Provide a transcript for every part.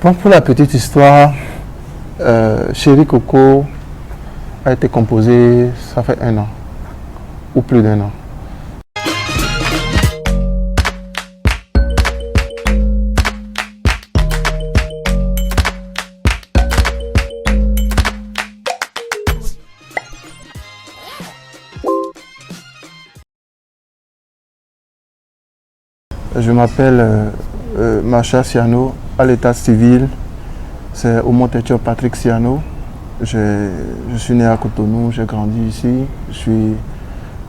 Bon, pour la petite histoire, Chéri Coco a été composé, ça fait 1 an, ou plus d'1 an. Je m'appelle Macha Siano, à l'état civil, c'est Omotecho Patrick Siano. Je suis né à Cotonou, j'ai grandi ici, je suis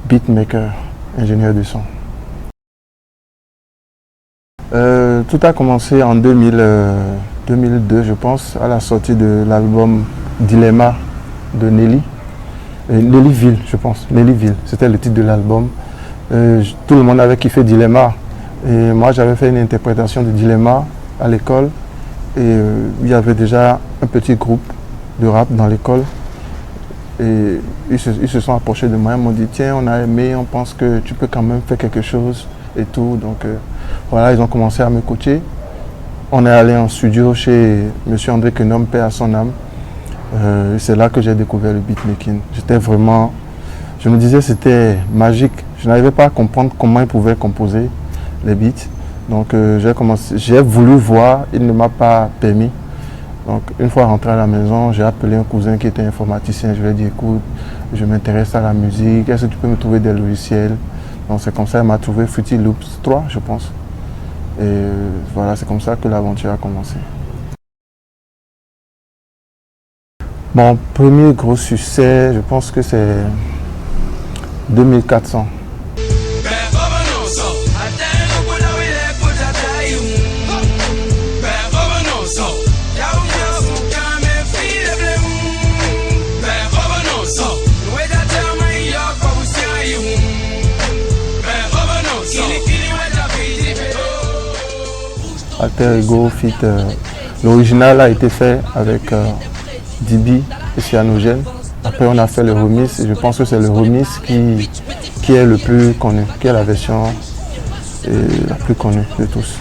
beatmaker, ingénieur de son. Tout a commencé en 2002, je pense, à la sortie de l'album Dilemma de Nelly. Nellyville, je pense, Nellyville, c'était le titre de l'album. Tout le monde avait kiffé Dilemma. Et moi, j'avais fait une interprétation de Dilemma à l'école. Et il y avait déjà un petit groupe de rap dans l'école. Et ils se sont approchés de moi, ils m'ont dit tiens, on a aimé, on pense que tu peux quand même faire quelque chose et tout. Donc voilà, ils ont commencé à me coacher. On est allé en studio chez M. André Kenom, paix à son âme. C'est là que j'ai découvert le beatmaking. Je me disais c'était magique. Je n'arrivais pas à comprendre comment ils pouvaient composer les beats. Donc j'ai voulu voir, il ne m'a pas permis. Donc une fois rentré à la maison, j'ai appelé un cousin qui était informaticien. Je lui ai dit écoute, je m'intéresse à la musique, est-ce que tu peux me trouver des logiciels? Donc c'est comme ça qu'il m'a trouvé Fruity Loops 3, je pense. Et voilà, c'est comme ça que l'aventure a commencé. Mon premier gros succès, je pense que c'est 2400. Alter Ego Fit, l'original a été fait avec Dibi et Cyanogène. Après on a fait le remix et je pense que c'est le remix qui est le plus connu, qui est la version la plus connue de tous.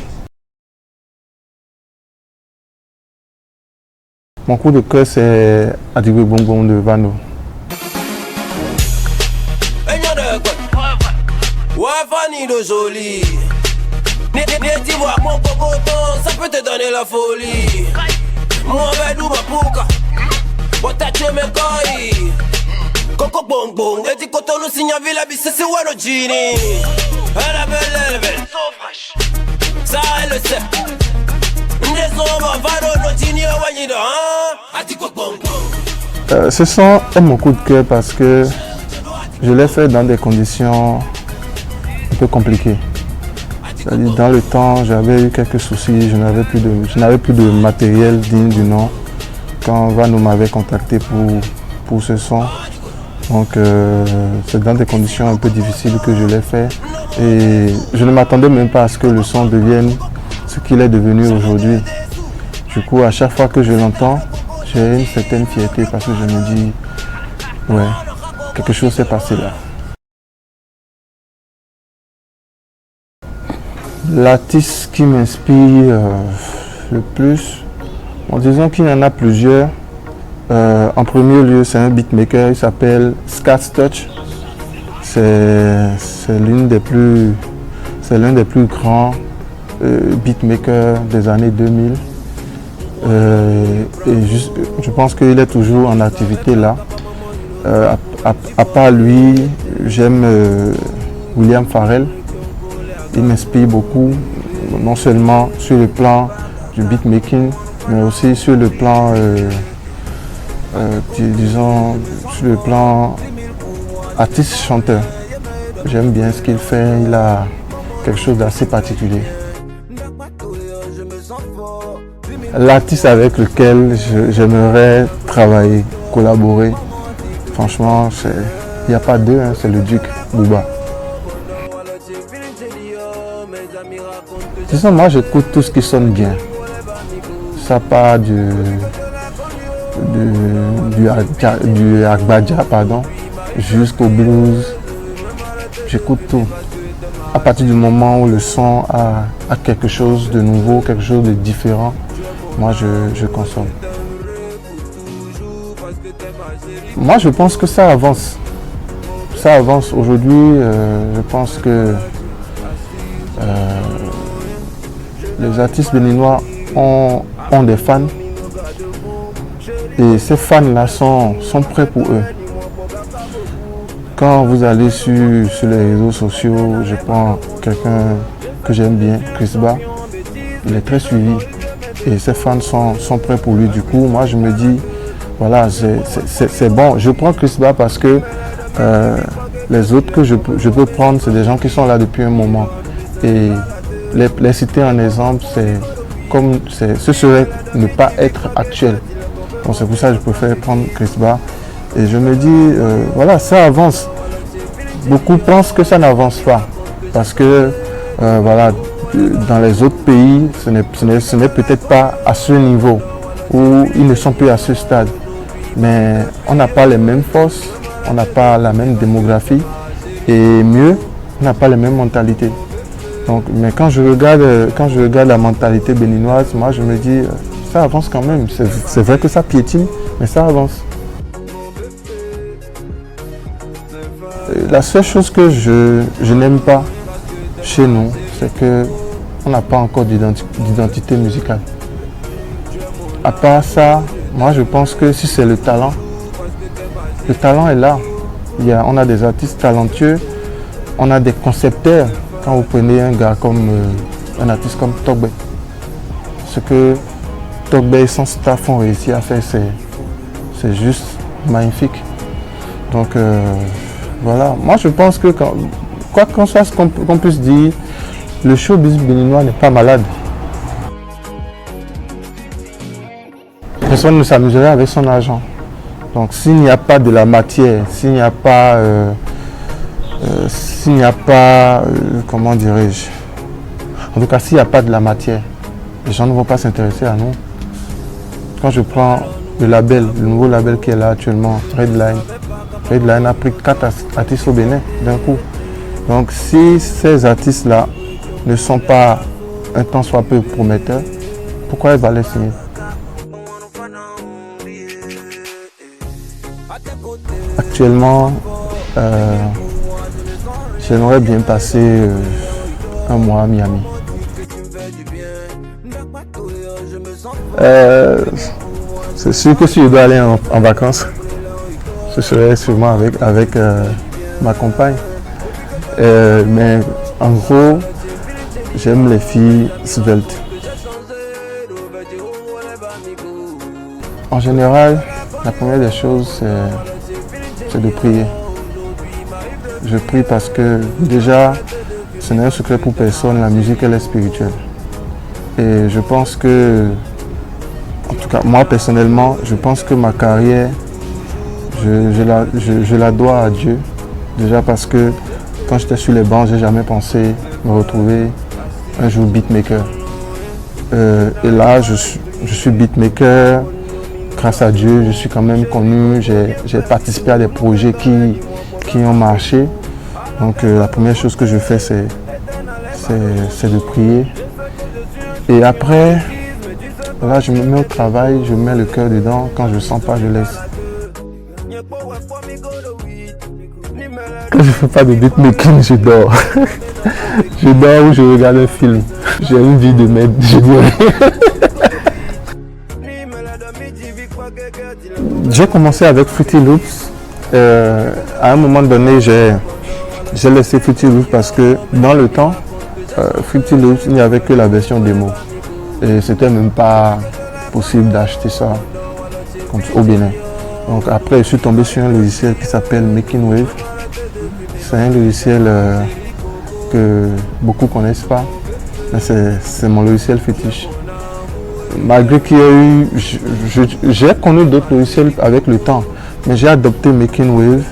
Mon coup de cœur c'est Adigwe Bonbon de Vano. Mon cocoton, ça peut te donner la folie. Moi, vedou ma pouka. Botache me koi. Coco bonbon. Et dit Cotonou signa villa bis c'est Wano Gini. Elle est belle. So fresh. Ça, elle le sait. Ndezoma, Vano, no Gini, Wanyida. A dit Coco bonbon. Ce son est mon coup de cœur parce que je l'ai fait dans des conditions un peu compliquées. Dans le temps, j'avais eu quelques soucis, je n'avais plus de matériel digne du nom quand Vano m'avait contacté pour ce son. Donc c'est dans des conditions un peu difficiles que je l'ai fait et je ne m'attendais même pas à ce que le son devienne ce qu'il est devenu aujourd'hui. Du coup, à chaque fois que je l'entends, j'ai une certaine fierté parce que je me dis ouais, quelque chose s'est passé là. L'artiste qui m'inspire le plus, bon, disons qu'il y en a plusieurs. En premier lieu, c'est un beatmaker, il s'appelle Scats Touch. C'est l'un des plus grands beatmakers des années 2000. Je pense qu'il est toujours en activité là. À part lui, j'aime William Farrell. Il m'inspire beaucoup, non seulement sur le plan du beatmaking, mais aussi sur le plan, disons, sur le plan artiste-chanteur. J'aime bien ce qu'il fait, il a quelque chose d'assez particulier. L'artiste avec lequel j'aimerais travailler, collaborer, franchement, il n'y a pas deux, hein, c'est le Duc Booba. Disons, moi j'écoute tout ce qui sonne bien. Ça part du Agbaja, jusqu'au blues. J'écoute tout. À partir du moment où le son a quelque chose de nouveau, quelque chose de différent, moi je consomme. Moi je pense que ça avance. Ça avance aujourd'hui, je pense que les artistes béninois ont des fans et ces fans-là sont prêts pour eux. Quand vous allez sur les réseaux sociaux, je prends quelqu'un que j'aime bien, Chris Ba, il est très suivi et ses fans sont prêts pour lui. Du coup, moi je me dis, voilà, c'est bon. Je prends Chris Ba parce que les autres que je peux prendre, c'est des gens qui sont là depuis un moment. Et les citer en exemple, ce serait ne pas être actuel. Donc c'est pour ça que je préfère prendre Chris Ba. Et je me dis, voilà, ça avance. Beaucoup pensent que ça n'avance pas. Parce que, voilà, dans les autres pays, ce n'est peut-être pas à ce niveau où ils ne sont plus à ce stade. Mais on n'a pas les mêmes forces, on n'a pas la même démographie et mieux, on n'a pas les mêmes mentalités. Donc, mais quand je regarde la mentalité béninoise, moi je me dis, ça avance quand même. C'est vrai que ça piétine, mais ça avance. La seule chose que je n'aime pas chez nous, c'est qu'on n'a pas encore d'identité musicale. À part ça, moi je pense que si c'est le talent est là. On a des artistes talentueux, on a des concepteurs. Quand vous prenez un gars comme un artiste comme Togbe, ce que Togbe et son staff ont réussi à faire, c'est juste magnifique. Donc voilà, moi je pense que quoi qu'on soit qu'on puisse dire, le showbiz béninois n'est pas malade. Personne ne s'amuserait avec son argent. Donc s'il n'y a pas de la matière, s'il n'y a pas, comment dirais-je, en tout cas s'il n'y a pas de la matière, les gens ne vont pas s'intéresser à nous. Quand je prends le nouveau label qui est là actuellement, Redline a pris 4 artistes au Bénin d'un coup. Donc si ces artistes-là ne sont pas un tant soit peu prometteurs, pourquoi ils vont les signer? Actuellement, j'aimerais bien passer un mois à Miami. C'est sûr que si je dois aller en vacances, ce serait sûrement avec ma compagne. Mais en gros, j'aime les filles sveltes. En général, la première des choses, c'est de prier. Je prie parce que déjà, ce n'est un secret pour personne, la musique elle est spirituelle. Et je pense que, en tout cas moi personnellement, je pense que ma carrière, je la dois à Dieu. Déjà parce que quand j'étais sur les bancs, j'ai jamais pensé me retrouver un jour beatmaker. Et là, je suis beatmaker. Grâce à Dieu, je suis quand même connu. J'ai participé à des projets qui ont marché. Donc la première chose que je fais, c'est de prier. Et après, là, je me mets au travail, je mets le cœur dedans. Quand je ne sens pas, je laisse. Quand je ne fais pas de beatmaking, je dors. Je dors ou je regarde un film. J'ai une vie de merde, je dirais. J'ai commencé avec Fruity Loops. À un moment donné, j'ai laissé Fruity Loops parce que dans le temps, Fruity Loops, il n'y avait que la version démo. Et c'était même pas possible d'acheter ça au Bénin. Donc après, je suis tombé sur un logiciel qui s'appelle Making Wave. C'est un logiciel que beaucoup ne connaissent pas. C'est mon logiciel fétiche. Malgré qu'il y a eu, j'ai connu d'autres logiciels avec le temps, mais j'ai adopté Making Wave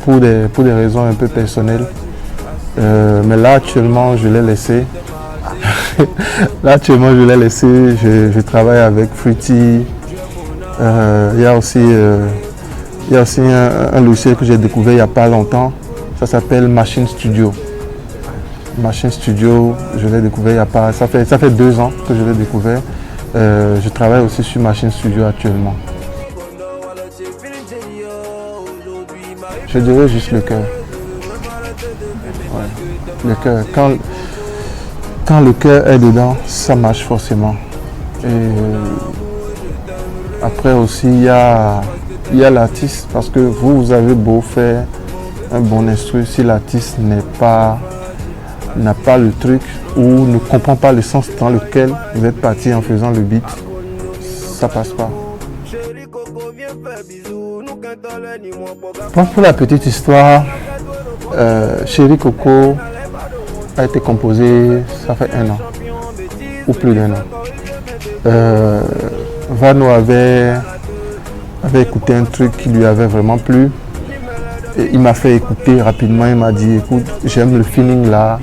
pour des raisons un peu personnelles. Mais là actuellement je l'ai laissé. Je travaille avec Fruity. Il y a aussi un logiciel que j'ai découvert il n'y a pas longtemps. Ça s'appelle Machine Studio. Machine Studio, je l'ai découvert il y a pas. Ça fait 2 ans que je l'ai découvert. Je travaille aussi sur Machine Studio actuellement. Je dirais juste le cœur. Ouais. Le cœur. Quand le cœur est dedans, ça marche forcément. Et après aussi, il y a l'artiste, parce que vous avez beau faire un bon instru, si l'artiste n'a pas le truc ou ne comprend pas le sens dans lequel vous êtes parti en faisant le beat, ça passe pas. Bon, pour la petite histoire, Chéri Coco a été composé, ça fait 1 an ou plus d'1 an. Vano avait écouté un truc qui lui avait vraiment plu et il m'a fait écouter rapidement. Il m'a dit écoute, j'aime le feeling là,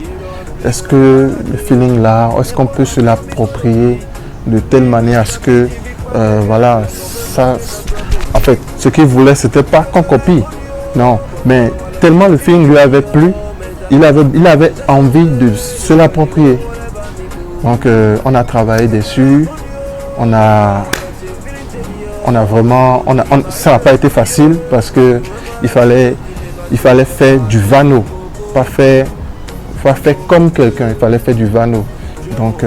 est-ce que le feeling là, est-ce qu'on peut se l'approprier de telle manière à ce que voilà, ça, en fait ce qu'il voulait c'était pas qu'on copie, non, mais tellement le feeling lui avait plu, il avait envie de se l'approprier. Donc on a travaillé dessus, ça n'a pas été facile parce que il fallait faire du Vano, pas faire comme quelqu'un, il fallait faire du Vano. Donc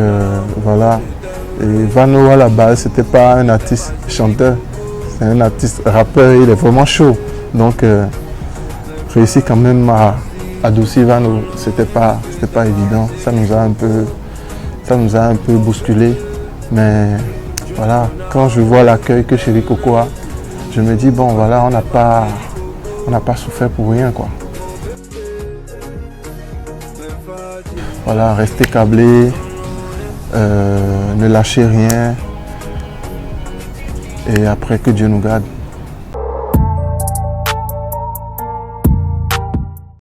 voilà. Et Vano à la base c'était pas un artiste chanteur, c'est un artiste rappeur, il est vraiment chaud. Donc réussir quand même à adoucir Vano, c'était pas évident, ça nous a un peu bousculé, mais voilà, quand je vois l'accueil que Chéri Coco a, je me dis bon voilà, on n'a pas souffert pour rien quoi. Voilà, rester câblé, ne lâcher rien et après que Dieu nous garde.